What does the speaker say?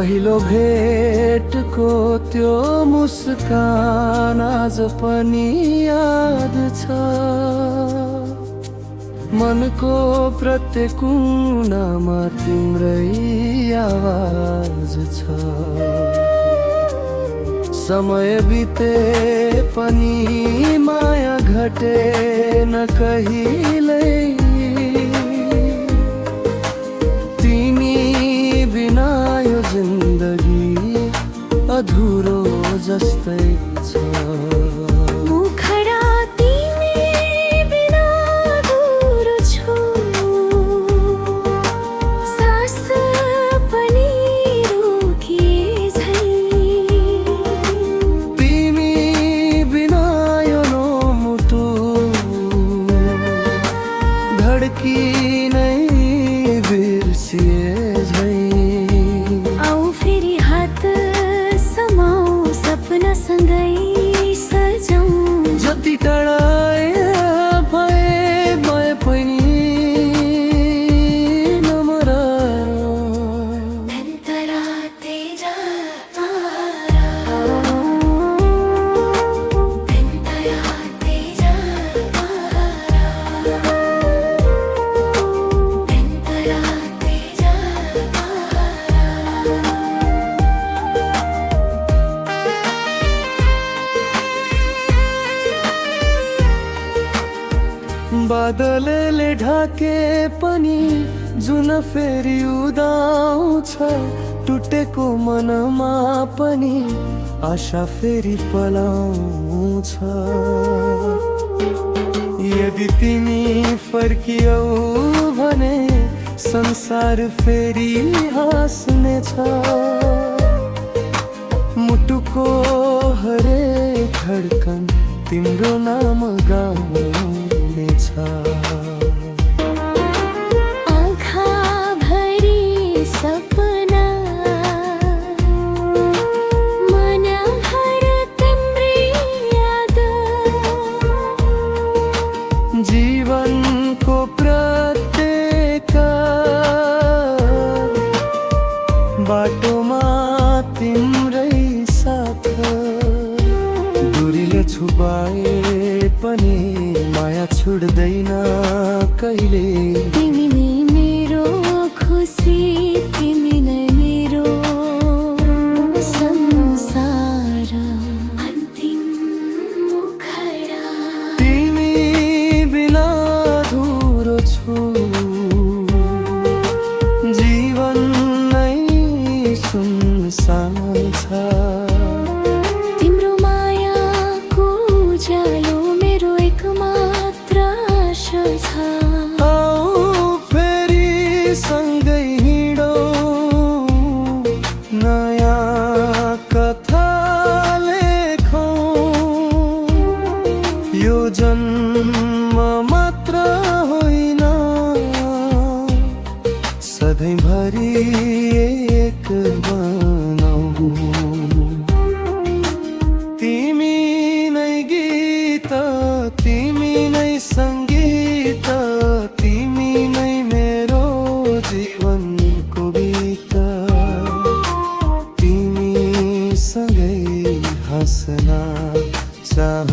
पहिलो भेटको त्यो मुस्कान आज पनि याद छ। मनको प्रत्येक कुनामा तिम्रै आवाज छ। समय बिते पनि माया घटेन कहिल्यै। तिमी बिना यो जिन्दगी अधुरो जस्तै छ। धड़की नहीं बिर्सिए झै। आऊ फेरि हात समाऊ सपना सँगै सजाऊ। जति टाढा भए भए पनि बादलले ढाके पनि जुन फेरि उदाउँछ। टुटेको मनमा पनि आशा फेरि पलाउँछ। यदि तिमी फर्कियौ भने संसार फेरि हाँस्नेछ। मुटुको हरेक धड्कन तिम्रो नाम गाउनेछ। आँखा भरी सपना मनभर तिम्रै याद। जीवनको प्रत्येक बाटोमा तिम्रै साथ। दूरीले छुपाए पनि माया छुट्दैन कहिले। तिमी नै मेरो खुसी, तिमी नै मेरो संसार। अन्तिम मुखडा तिमी बिना अधुरो छु। जीवन नै सुनसान छ। तिम्रो मायाको उज्यालो मेरो एकमात्र आशा छ। आऊ फेरि सँगै हिँडौँ, नयाँ कथा लेखौँ। यो जन्म मात्र होइन, सधैँभरि एक बनाऊ। तिमी नै गीत, तिमी नै सङ्गीत, तिमी नै मेरो जीवनको गीत। तिमी सँगै हाँस्न चाहन्छु।